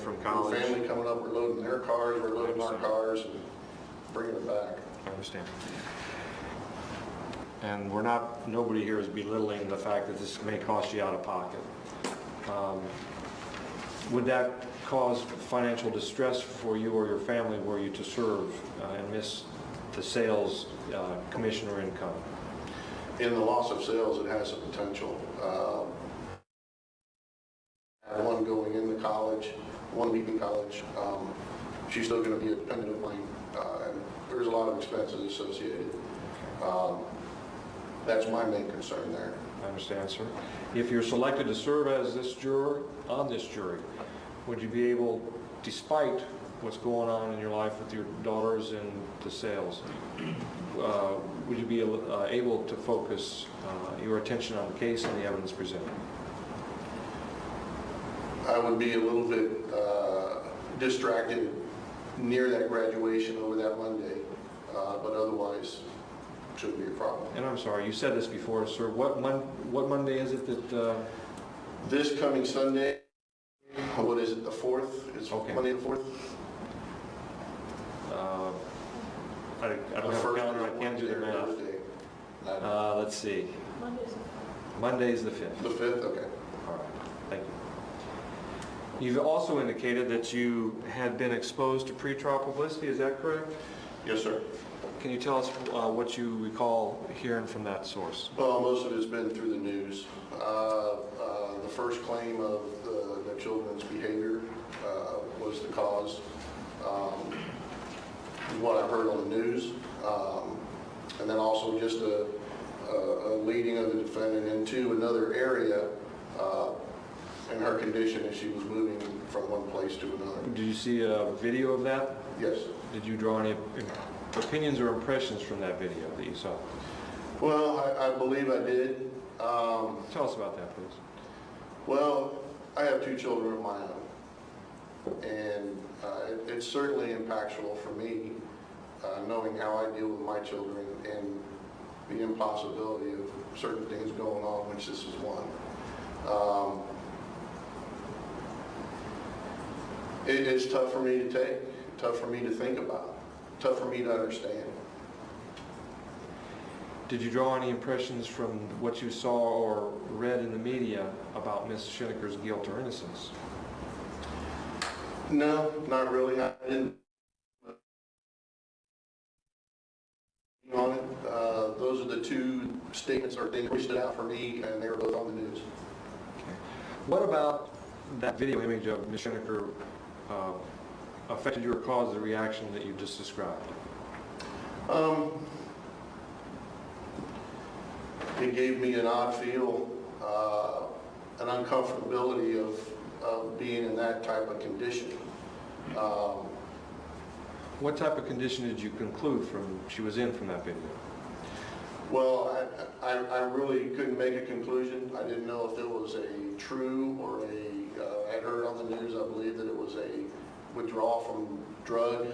from college. The family coming up, we're loading their cars, we're loading our cars, and bringing it back. I understand. And nobody here is belittling the fact that this may cost you out of pocket. Would that cause financial distress for you or your family were you to serve and miss the sales commission or income? In the loss of sales, it has a potential. One going into college, one leaving college. She's still going to be a dependent of mine, and there's a lot of expenses associated. That's my main concern there. I understand, sir. If you're selected to serve as this juror on this jury, would you be able, despite what's going on in your life with your daughters and the sales, would you be able to focus your attention on the case and the evidence presented? I would be a little bit distracted near that graduation over that Monday, but otherwise shouldn't be a problem. And I'm sorry, you said this before, sir. What Monday is it that? This coming Sunday. What is it? The 4th? It's okay. Monday the 4th. I don't have a calendar. I can't do the math. Let's see. Monday's the 5th. The 5th. Okay. All right. Thank you. You've also indicated that you had been exposed to pretrial publicity. Is that correct? Yes, sir. Can you tell us what you recall hearing from that source? Well, most of it's been through the news. The first claim of the children's behavior was the cause. What I heard on the news, and then also just a leading of the defendant into another area in her condition as she was moving from one place to another. Did you see a video of that? Yes. Did you draw any opinions or impressions from that video that you saw? Well, I believe I did. Tell us about that, please. Well, I have 2 children of my own, and it's certainly impactful for me knowing how I deal with my children and the impossibility of certain things going on, which this is one. It's tough for me to take, tough for me to think about, tough for me to understand. Did you draw any impressions from what you saw or read in the media about Ms. Schenecker's guilt or innocence? No, not really. I didn't on it. Those are the 2 statements or things that stood out for me, and they were both on the news. Okay. What about that video image of Ms. Schenecker affected your cause of the reaction that you just described? It gave me an odd feel, an uncomfortability of being in that type of condition. What type of condition did you conclude she was in from that video? Well, I really couldn't make a conclusion. I didn't know if it was a true or I heard on the news, I believe that it was a withdrawal from drug.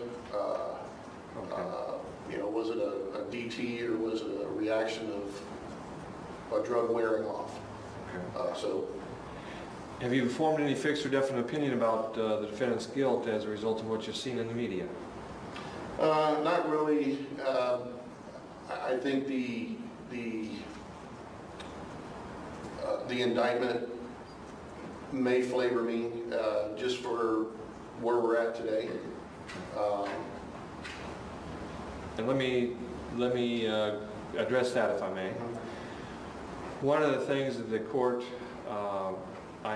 You know, was it a DT or was it a reaction of a drug wearing off? Okay. Have you formed any fixed or definite opinion about the defendant's guilt as a result of what you've seen in the media? Not really. I think the indictment may flavor me just for where we're at today. And let me address that, if I may. One of the things that the court, I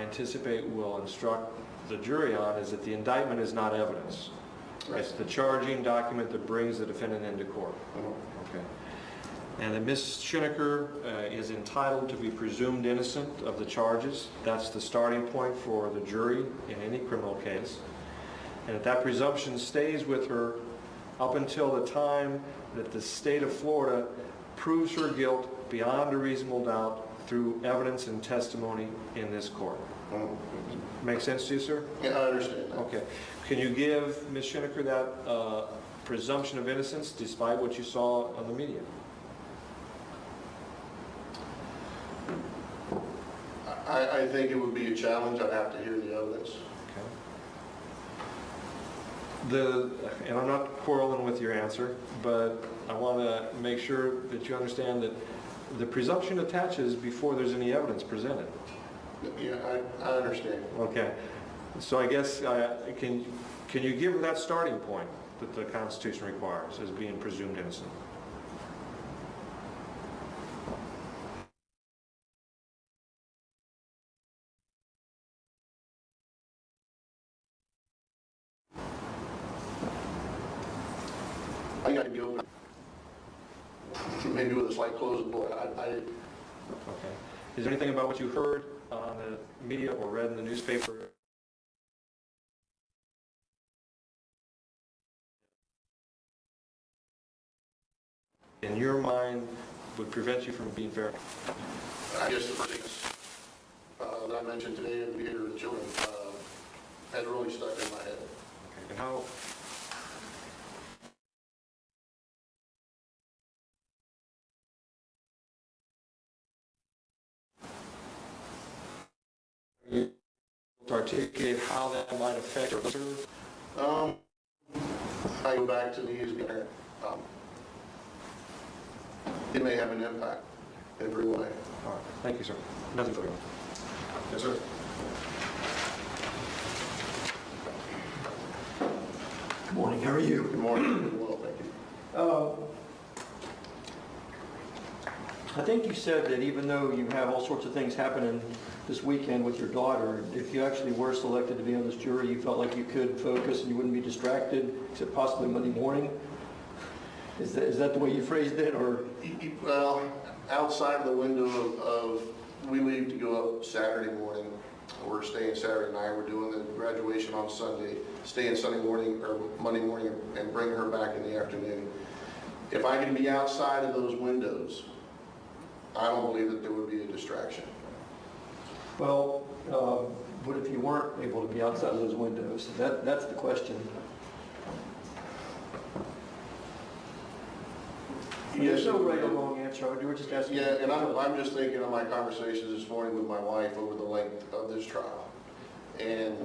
anticipate, will instruct the jury on is that the indictment is not evidence. Right. It's the charging document that brings the defendant into court. Okay. And that Ms. Schenecker is entitled to be presumed innocent of the charges. That's the starting point for the jury in any criminal case. And that presumption stays with her up until the time that the state of Florida proves her guilt beyond a reasonable doubt through evidence and testimony in this court. Make sense to you, sir? Yeah, I understand that. Okay. Can you give Ms. Schenecker that presumption of innocence despite what you saw on the media? I think it would be a challenge. I'd have to hear the evidence. Okay. And I'm not quarreling with your answer, but I want to make sure that you understand that the presumption attaches before there's any evidence presented. Yeah, I understand. Okay. So I guess, can you give that starting point that the Constitution requires as being presumed innocent? I think I can go maybe with a slight closed door. Okay. Is there anything about what you heard on the media or read in the newspaper in your mind would prevent you from being fair? I guess the first thing that I mentioned today in the behavior of the children has really stuck in my head. Okay. And how? You to articulate how that might affect your listeners? I go back to these. It may have an impact every way. All right. Thank you, sir. Nothing further. Yes, sir. Good morning. How are you? Good morning. Well, thank you. I think you said that even though you have all sorts of things happening this weekend with your daughter, if you actually were selected to be on this jury, you felt like you could focus and you wouldn't be distracted, except possibly Monday morning? Is that the way you phrased it, or? Well, outside the window of we leave to go up Saturday morning. We're staying Saturday night. We're doing the graduation on Sunday, staying Sunday morning or Monday morning and bring her back in the afternoon. If I can be outside of those windows, I don't believe that there would be a distraction. Well, what if you weren't able to be outside of those windows? That's the question. There's no right or wrong answer. We were just asking. Yeah, and I'm just thinking of my conversations this morning with my wife over the length of this trial. And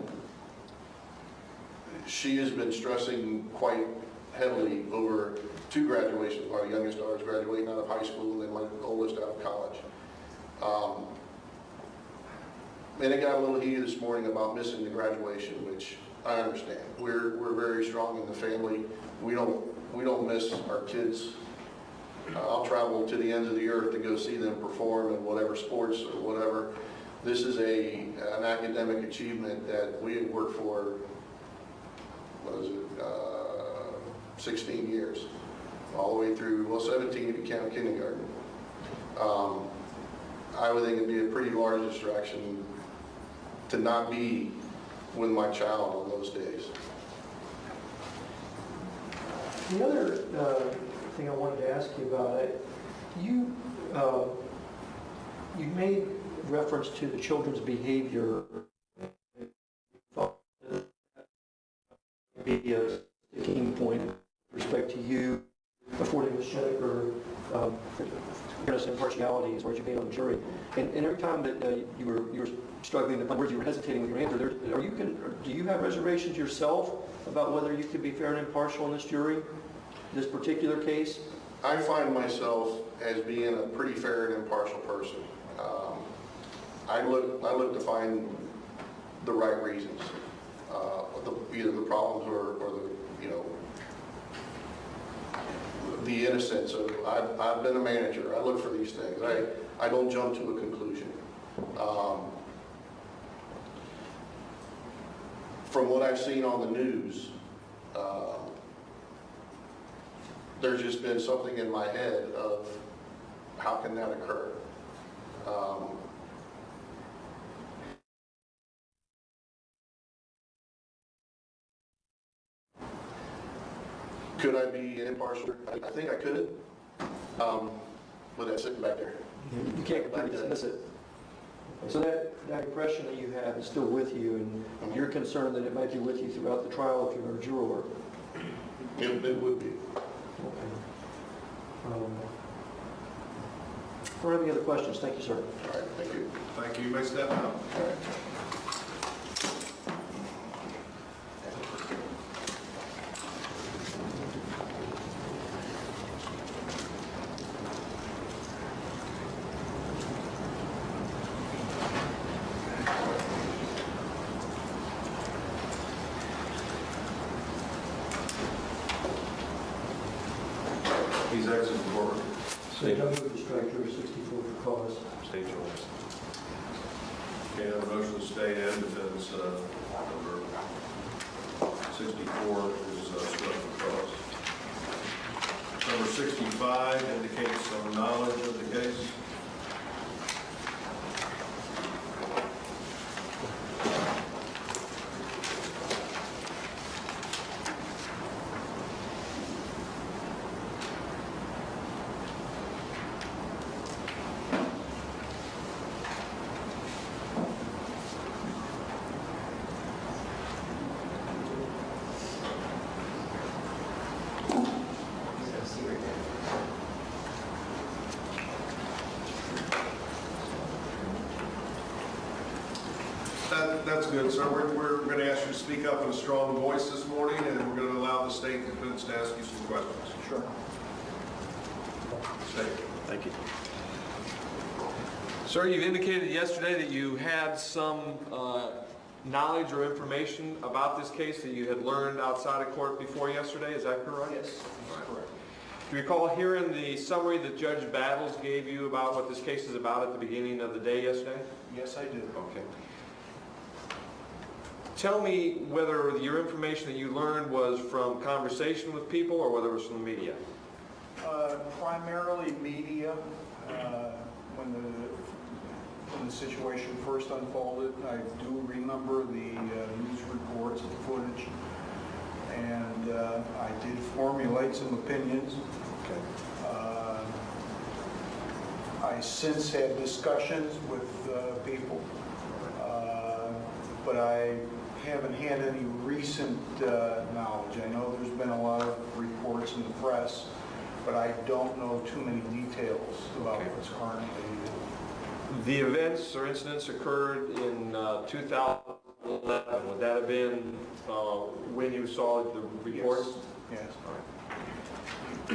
she has been stressing quite heavily over two graduations. My youngest daughter's graduating out of high school, and then my oldest out of college. And it got a little heated this morning about missing the graduation, which I understand. We're very strong in the family. We don't miss our kids. I'll travel to the ends of the earth to go see them perform in whatever sports or whatever. This is an academic achievement that we have worked for, what is it, 16 years, all the way through, well, 17 if you count kindergarten. I would think it'd be a pretty large distraction to not be with my child on those days. The other thing I wanted to ask you about, you made reference to the children's behavior be a sticking point with respect to you affording the Schenecker fairness and impartiality as far as you being on the jury. And every time that you were struggling to find words, you were hesitating with your answer. Do you have reservations yourself about whether you could be fair and impartial in this jury, this particular case? I find myself as being a pretty fair and impartial person. I look to find the right reasons, either the problems or the innocence of. I've been a manager. I look for these things. I don't jump to a conclusion. From what I've seen on the news, there's just been something in my head of how can that occur? Could I be impartial? I think I could, with that sitting back there. You can't completely dismiss it. So that impression that you have is still with you, and you're concerned that it might be with you throughout the trial if you're a juror. It would be. Okay. Are there any other questions? Thank you, sir. All right, thank you. Thank you. You may step down. All right. Please exit the courtroom. So don't move to strike juror 64 for cause. State your orders. Okay, I have a motion to stay in defense number 64 is struck for cause. Number 65 indicates some knowledge of the case. That's good, sir. We're going to ask you to speak up in a strong voice this morning, and we're going to allow the state defense to ask you some questions. Sure. State. Thank you. Sir, you've indicated yesterday that you had some knowledge or information about this case that you had learned outside of court before yesterday. Is that correct? Yes, correct. Do you recall hearing the summary that Judge Battles gave you about what this case is about at the beginning of the day yesterday? Yes, I do. Okay. Tell me whether your information that you learned was from conversation with people or whether it was from the media. Primarily media. When the situation first unfolded, I do remember the news reports, the footage, and I did formulate some opinions. Okay. I since had discussions with people, but I haven't had any recent knowledge. I know there's been a lot of reports in the press, but I don't know too many details about what's currently. The events or incidents occurred in 2011. Would that have been when you saw the reports? Yes. All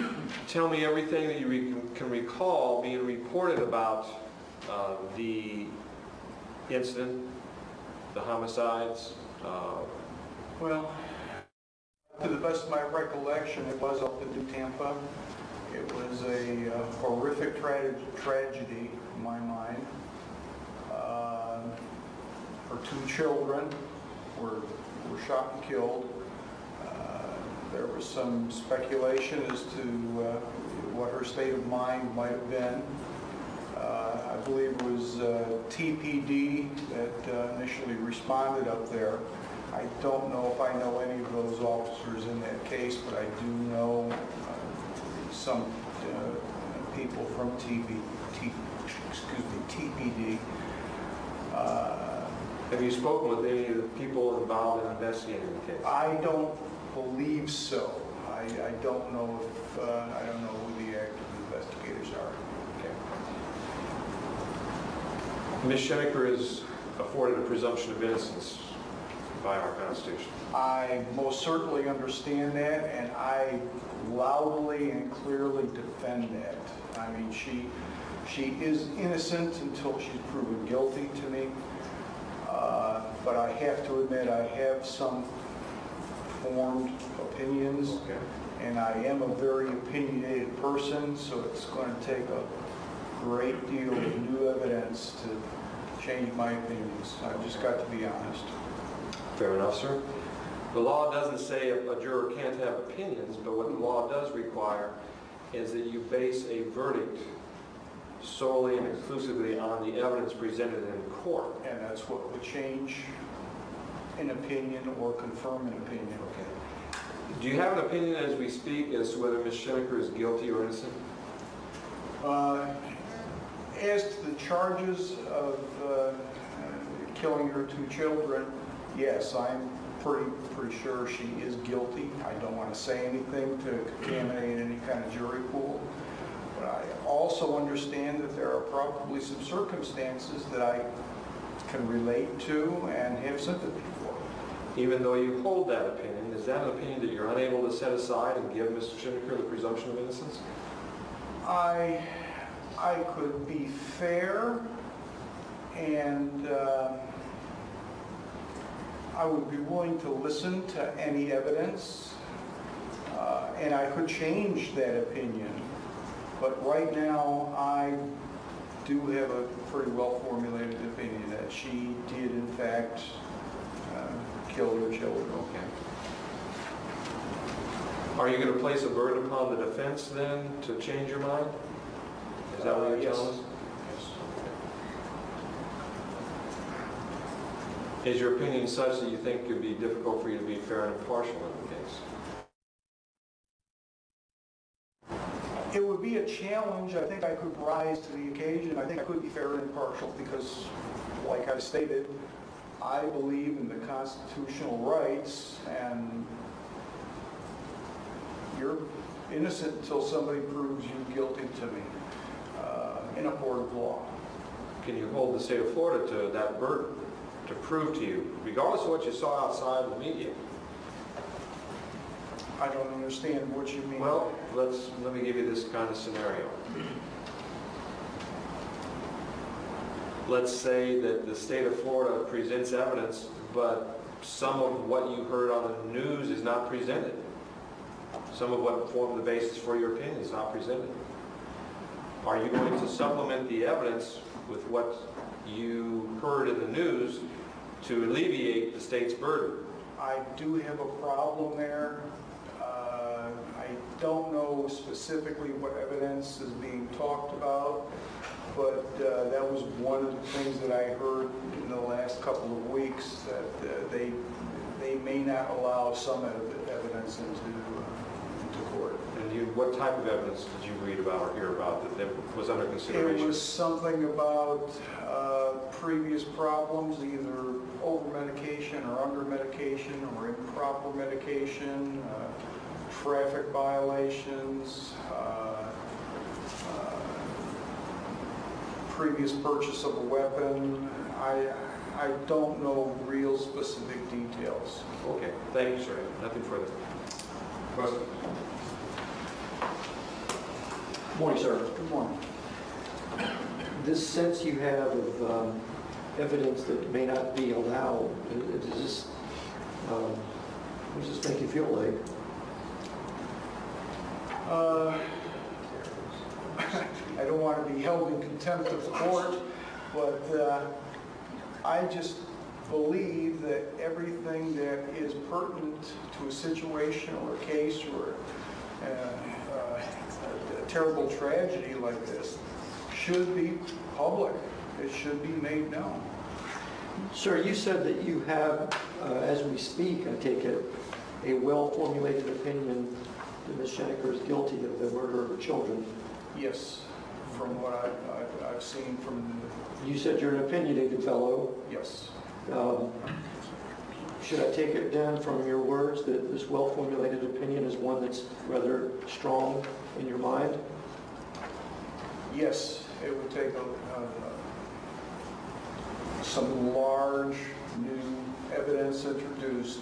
right. Tell me everything that you can recall being reported about the incident, the homicides. Well, to the best of my recollection, it was up in New Tampa. It was a horrific tragedy in my mind. Her two children were shot and killed. There was some speculation as to what her state of mind might have been. I believe it was TPD that initially responded up there. I don't know if I know any of those officers in that case, but I do know some people from TPD. Have you spoken with any of the people involved in investigating the case? I don't believe so. I don't know if I don't know who the active investigators are. Okay. Ms. Schenecker is afforded a presumption of innocence by our Constitution. I most certainly understand that, and I loudly and clearly defend that. I mean, she is innocent until she's proven guilty to me. But I have to admit, I have some formed opinions, Okay. and I am a very opinionated person, so it's going to take a great deal of new evidence to change my opinions. I've just got to be honest. Fair enough, sir. The law doesn't say a juror can't have opinions, but what the law does require is that you base a verdict solely and exclusively on the evidence presented in court. And that's what would change an opinion or confirm an opinion. Okay. Do you have an opinion as we speak as to whether Ms. Schenecker is guilty or innocent? As to the charges of killing her two children, yes, I'm pretty sure she is guilty. I don't want to say anything to contaminate any kind of jury pool. But I also understand that there are probably some circumstances that I can relate to and have sympathy for. Even though you hold that opinion, is that an opinion that you're unable to set aside and give Ms. Schenecker the presumption of innocence? I could be fair, and I would be willing to listen to any evidence. And I could change that opinion, but right now I do have a pretty well-formulated opinion that she did in fact kill her children. Okay. Are you going to place a burden upon the defense then to change your mind? Is that what you're Yes. telling us? Is your opinion such that you think it would be difficult for you to be fair and impartial in the case? It would be a challenge. I think I could rise to the occasion. I think I could be fair and impartial because, like I stated, I believe in the constitutional rights, and you're innocent until somebody proves you guilty to me in a court of law. Can you hold the state of Florida to that burden to prove to you, regardless of what you saw outside the media? I don't understand what you mean. Well, let me give you this kind of scenario. Let's say that the state of Florida presents evidence, but some of what you heard on the news is not presented. Some of what formed the basis for your opinion is not presented. Are you going to supplement the evidence with what you heard in the news to alleviate the state's burden? I do have a problem there. I don't know specifically what evidence is being talked about, but that was one of the things that I heard in the last couple of weeks, that they may not allow some evidence into court. And what type of evidence did you read about or hear about that was under consideration? It was something about previous problems, either over-medication or under-medication or improper medication, traffic violations, previous purchase of a weapon. I don't know real specific details. Okay, thank you, sir. Nothing further. Question? Good morning, sir. Good morning. This sense you have of evidence that may not be allowed, does this, what does this make you feel like? I don't want to be held in contempt of court, but I just believe that everything that is pertinent to a situation or a case or a terrible tragedy like this should be public. It should be made known. Sir, you said that you have, as we speak, I take it, a well-formulated opinion that Ms. Schenecker is guilty of the murder of her children. Yes, from what I've seen from You said you're an opinionated fellow. yes. Should I take it then from your words that this well-formulated opinion is one that's rather strong in your mind? Yes, it would take some large new evidence introduced.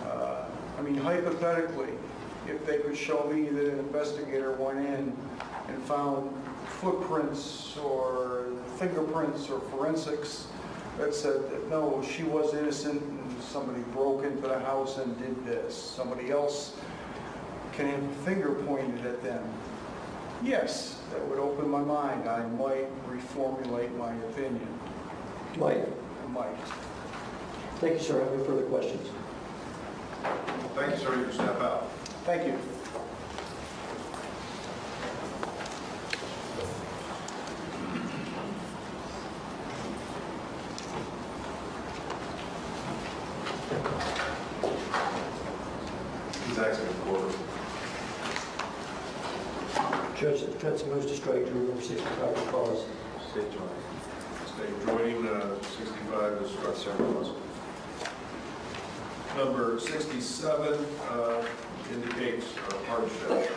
I mean, hypothetically, if they could show me that an investigator went in and found footprints or fingerprints or forensics that said that no, she was innocent and somebody broke into the house and did this. Somebody else can have a finger pointed at them. Yes, that would open my mind. I might reformulate my opinion. Mike. I might. Thank you, sir. I have no further questions. Thank you, sir. You can step out. Thank you. He's asking for order. Judge, the defense moves to strike Juror 65 for cause. State joint. State joining 65 is struck several. Number 67 indicates hardship.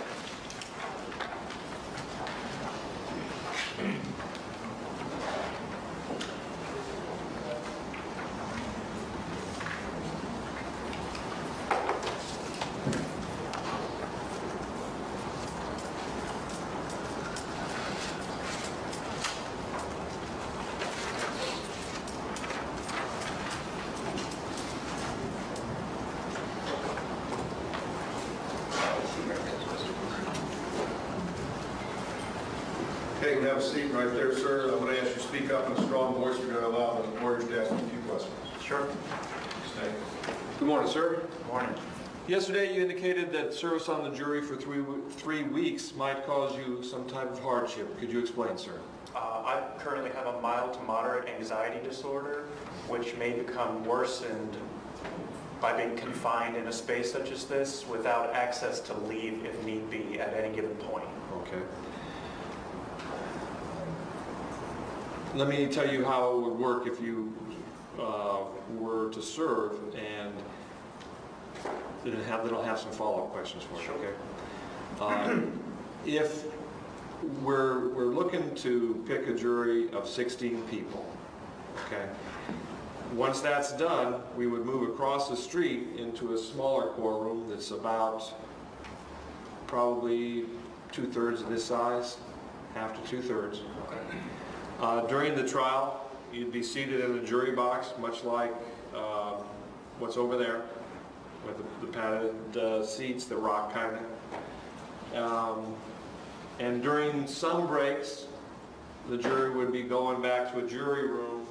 Okay, you have a seat right there, sir. I'm going to ask you to speak up in a strong voice. We're going to allow the lawyers to ask you a few questions. Sure. Stay. Good morning, sir. Good morning. Yesterday, you indicated that service on the jury for three weeks might cause you some type of hardship. Could you explain, sir? I currently have a mild to moderate anxiety disorder, which may become worsened by being confined in a space such as this without access to leave if need be at any given point. Okay. Let me tell you how it would work if you were to serve, and then I'll have some follow-up questions for you. Sure. Okay. If we're looking to pick a jury of 16 people, okay. Once that's done, we would move across the street into a smaller courtroom that's about probably 2/3 of this size, half to 2/3. During the trial, you'd be seated in a jury box, much like what's over there, with the padded seats that rock kind of. And during some breaks, the jury would be going back to a jury room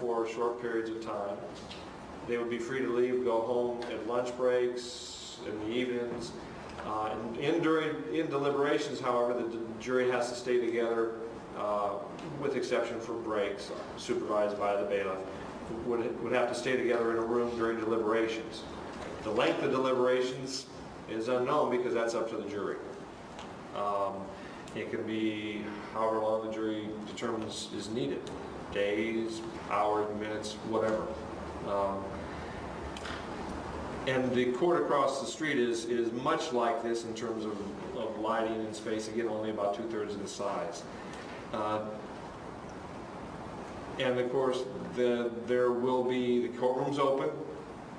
for short periods of time. They would be free to leave, go home at lunch breaks, in the evenings. In deliberations, however, the jury has to stay together, with exception for breaks, supervised by the bailiff, would have to stay together in a room during deliberations. The length of deliberations is unknown because that's up to the jury. It can be however long the jury determines is needed. Days, hours, minutes, whatever. And the court across the street is much like this in terms of lighting and space, again, only about 2/3 of the size. And of course, there will be, the courtroom's open,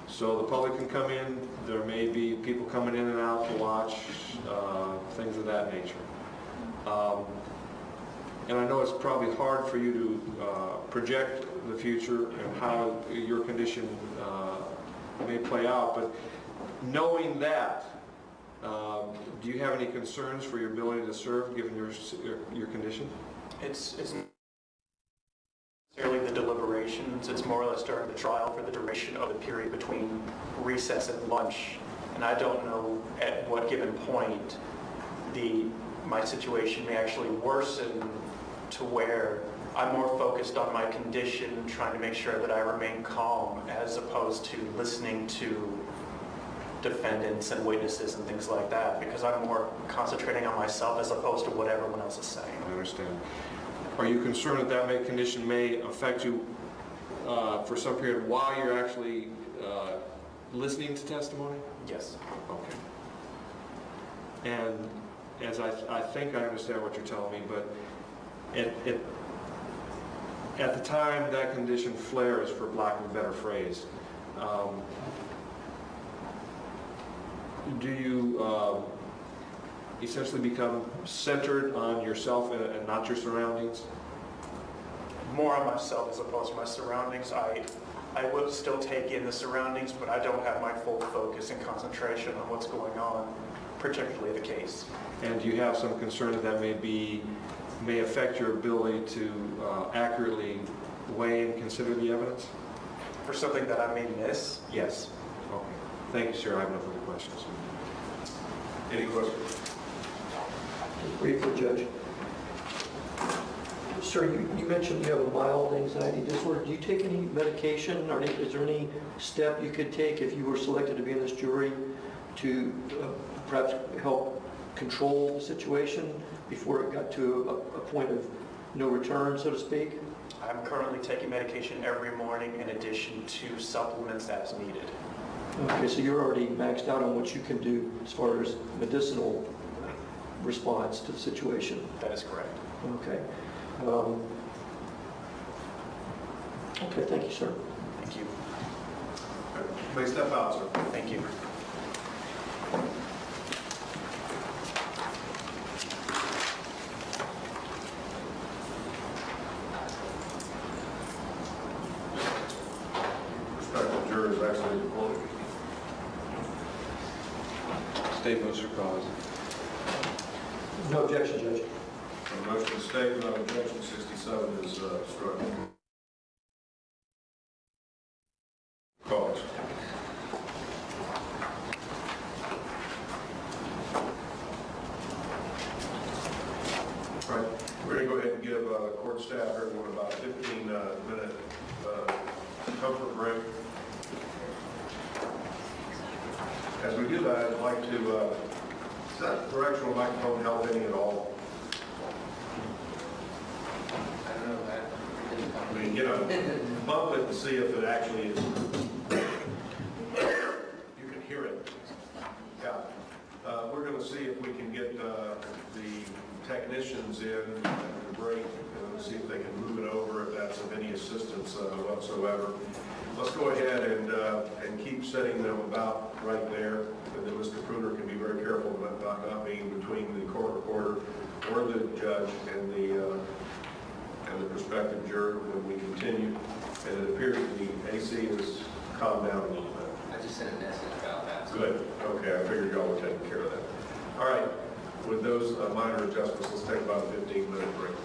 so the public can come in. There may be people coming in and out to watch, things of that nature. And I know it's probably hard for you to project the future and how your condition may play out, but knowing that, do you have any concerns for your ability to serve given your condition? It's not necessarily the deliberations, it's more or less during the trial for the duration of the period between recess and lunch. And I don't know at what given point my situation may actually worsen to where I'm more focused on my condition, trying to make sure that I remain calm as opposed to listening to defendants and witnesses and things like that, because I'm more concentrating on myself as opposed to what everyone else is saying. I understand. Are you concerned that condition may affect you for some period while you're actually listening to testimony? Yes. Okay. And as I think I understand what you're telling me, but at the time that condition flares, for lack of a better phrase, do you essentially become centered on yourself and not your surroundings? More on myself as opposed to my surroundings. I will still take in the surroundings, but I don't have my full focus and concentration on what's going on, particularly the case. And do you have some concern that may affect your ability to accurately weigh and consider the evidence? For something that I may miss, yes. Okay. Thank you, sir. I have no further questions. Any questions? Briefly, Judge. Sir, you mentioned you have a mild anxiety disorder. Do you take any medication, or is there any step you could take if you were selected to be in this jury to perhaps help control the situation before it got to a point of no return, so to speak? I'm currently taking medication every morning in addition to supplements as needed. Okay, so you're already maxed out on what you can do as far as medicinal response to the situation. That is correct. Okay. Okay, thank you, sir. Thank you. You may step out, sir. Thank you. Respectful jurors actually deployed. State moves for cause. No objection, Judge. A motion to stay without objection, 67 is struck. Cause. All right, we're going to go ahead and give court staff everyone about a 15-minute comfort break. As we do that, I'd like to, does that directional microphone help any at all? I don't know that. I mean, you know, bump it and see if it actually is. You can hear it. Yeah. We're going to see if we can get the technicians in at the break and see if they can move it over, if that's of any assistance whatsoever. Let's go ahead and keep setting them about right there. And then Mr. Pruner can be very careful about not being between the court reporter or the judge and the prospective juror when we continue. And it appears that the AC has calmed down a little bit. I just sent a message about that. Good. Okay, I figured y'all were taking care of that. All right. With those minor adjustments, let's take about a 15-minute break.